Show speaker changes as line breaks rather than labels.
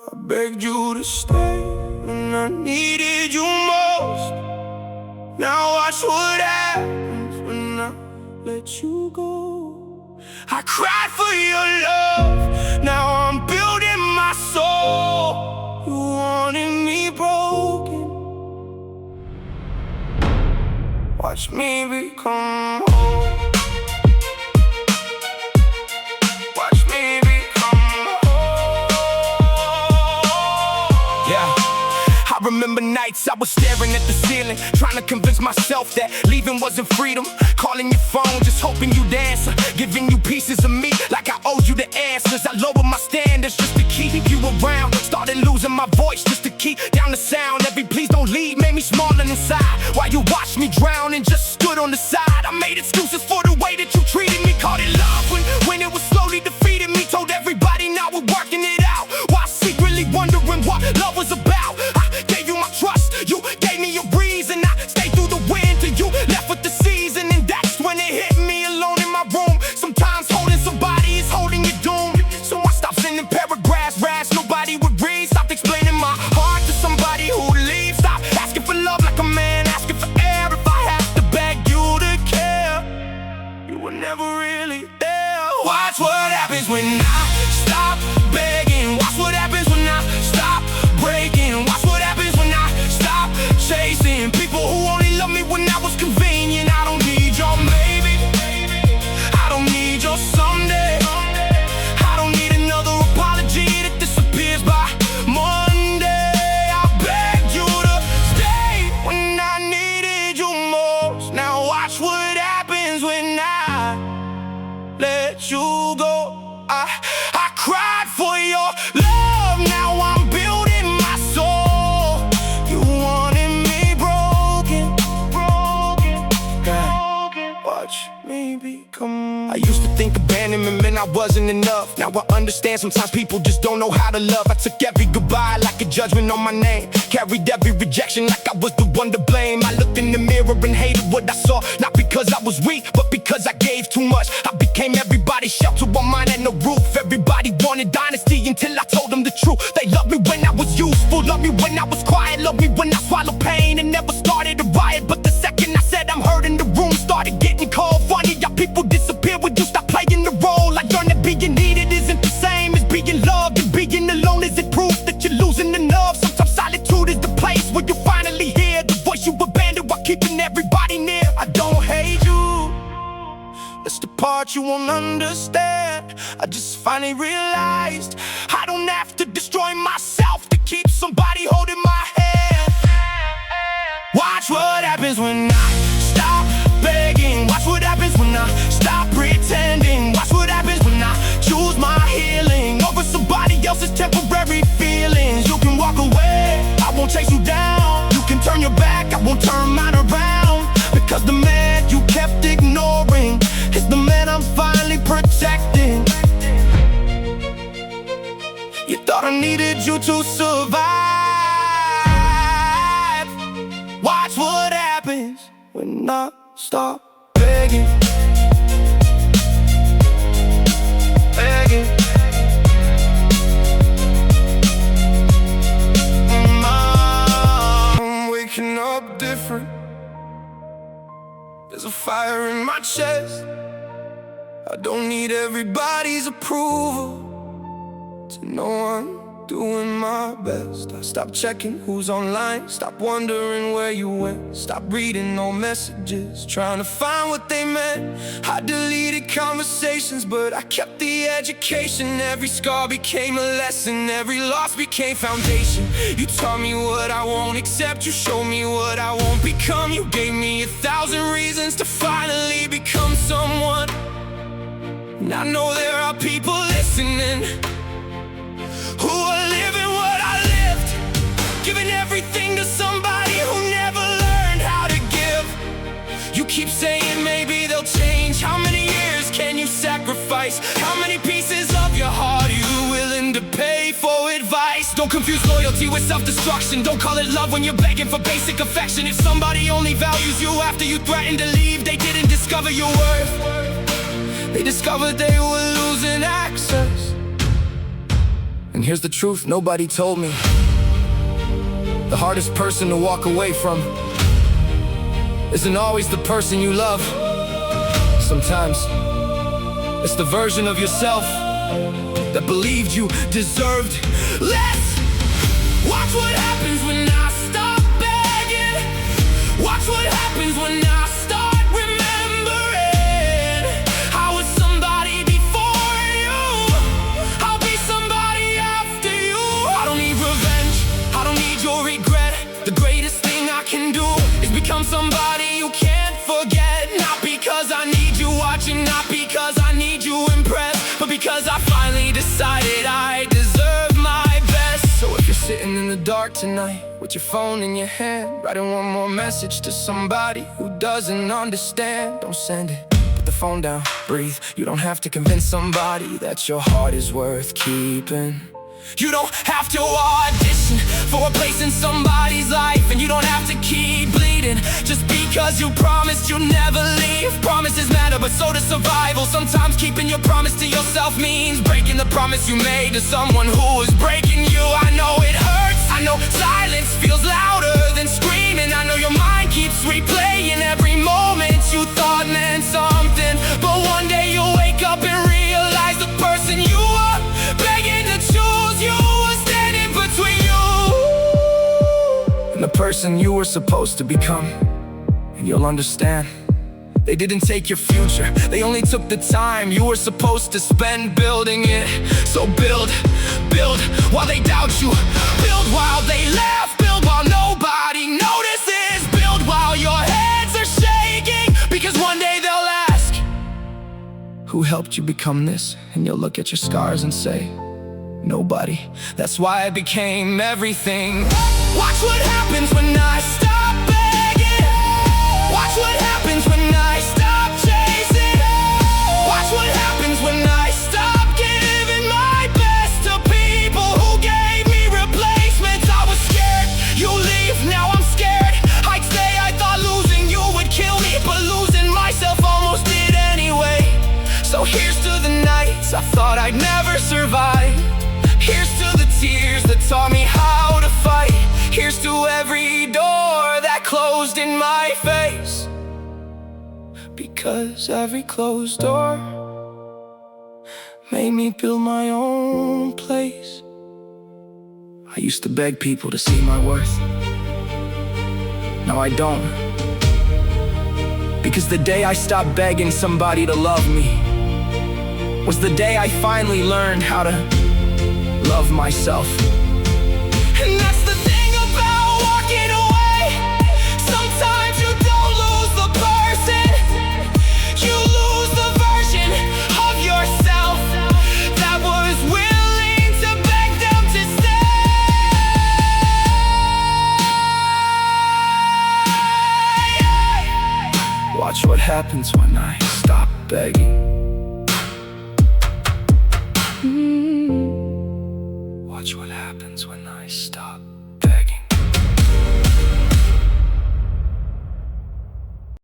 I begged you to stay when I needed you most. Now watch what happens when I let you go. I cried for your love, now I'm building my soul. You wanted me broken, watch me become whole. Watch me become whole. Yeah, I remember nights I was staring at the ceiling, trying to convince myself that leaving wasn't freedom. Calling your phone, just hoping you'd answer, giving you pieces of me like I owed you the answers. I lowered my standards just to keep you around, started losing my voice just to keep down the sound. Every please don't leave made me smaller inside, while you watched me drown and just stood on the side. I made excuses for the way that you treated me, called it love when it was slowly defeating me. Told everybody now we're working it out, while secretly wondering what love was about. I gave you my trust, you gave me a reason. I stayed through the wind till you left with the season. And that's when it hit me alone in my room. Sometimes holding somebody is holding your doom. So I stopped sending paragraphs, raps nobody would read. Stopped explaining my heart to somebody who'd leave. Stop asking for love like a man asking for air. If I have to beg you to care, you were never really there. Watch what happens when I stop begging. Watch what happens when I stop breaking. Watch what happens when I stop chasing people who only love me when I was convenient. I don't need your maybe, I don't need your someday. I don't need another apology that disappears by Monday. I begged you to stay when I needed you most. Now watch what happens when I let you go. I cried for your love, now I'm building my soul. You wanted me broken, watch me become. I used to think abandonment meant I wasn't enough. Now I understand sometimes people just don't know how to love. I took every goodbye like a judgment on my name, carried every rejection like I was the one to blame. I looked in the mirror and hated what I saw, not because I was weak, but because I gave too much. I became everybody's shelter, one mine and no roof. Everybody wanted dynasty until I told them the truth. They loved me when I was useful, loved me when I was quiet, loved me when I swallowed pain and never started a riot. But the second I said I'm hurting, the room started getting cold. Funny how people disappear when you stop playing the role. I learned that being needed isn't the same as being loved, and being alone isn't proof that you're losing the nerve. Sometimes solitude is the place where you finally hear the voice you abandoned while keeping everybody near. I don't hate you, that's the part you won't understand. I just finally realized I don't have to destroy myself to keep somebody holding my hand. Watch what happens when I stop begging. Watch what happens when I stop pretending. Watch what happens when I choose my healing over somebody else's temporary feelings. You can walk away, I won't chase you down. You can turn your back, I won't turn mine around. Because the man you kept ignoring is the man I'm finally protecting. You thought I needed you to survive. Watch what happens when I stop begging. I'm waking up different. There's a fire in my chest. I don't need everybody's approval to know I'm doing my best. I stopped checking who's online, stopped wondering where you went, stopped reading no messages, trying to find what they meant. I deleted conversations, but I kept the education. Every scar became a lesson, every loss became foundation. You taught me what I won't accept, you showed me what I won't become. You gave me 1,000 reasons to finally become someone. And I know there are people listening who are living what I lived, giving everything to somebody who never learned how to give. You keep saying maybe they'll change. How many years can you sacrifice? How many pieces of your heart are you willing to pay for advice? Don't confuse loyalty with self-destruction. Don't call it love when you're begging for basic affection. If somebody only values you after you threaten to leave, they didn't discover your worth. They discovered they were losing access. And here's the truth nobody told me. The hardest person to walk away from isn't always the person you love. Sometimes it's the version of yourself that believed you deserved less. Watch what happens when I stop begging. Watch what happens when I start remembering I was somebody before you. I'll be somebody after you. I don't need revenge, I don't need your regret. The greatest thing I can do is become somebody you can't forget. Not because I need you watching, not because I need you impressed, but because I finally decided I deserve my best. So if you're sitting in the dark tonight with your phone in your hand, writing one more message to somebody who doesn't understand, don't send it. Put the phone down, breathe. You don't have to convince somebody that your heart is worth keeping. You don't have to audition for a place in somebody's life, and you don't have to keep bleeding just because you promised you'll never leave. Promises matter, but so does survival. Sometimes keeping your promise to yourself means breaking the promise you made to someone who is breaking you. I know it hurts, I know silence feels louder than screaming. I know your mind keeps replaying every moment you thought meant something, but one day you'll wake up and realize the person you were begging to choose you was standing between you and the person you were supposed to become. And you'll understand, they didn't take your future, they only took the time you were supposed to spend building it. So build while they doubt you, build while they laugh, build while nobody notices, build while your heads are shaking, because one day they'll ask, who helped you become this? And you'll look at your scars and say, nobody. That's why I became everything. Watch what happens when I stop begging. Watch what happens when I stop chasing. Watch what happens when I stop giving my best to people who gave me replacements. I was scared you leave, now I'm scared I'd stay. I thought losing you would kill me, but losing myself almost did anyway. So here's to the nights I thought I'd never survive. Here's to the tears that taught me how to fight. Here's to every door that closed in my face, because every closed door made me build my own place. I used to beg people to see my worth. Now I don't, because the day I stopped begging somebody to love me was the day I finally learned how to love myself. And that's the thing about walking away. Sometimes you don't lose the person, you lose the version of yourself that was willing to beg them to stay. Watch what happens when I stop begging. Watch what happens when I stop.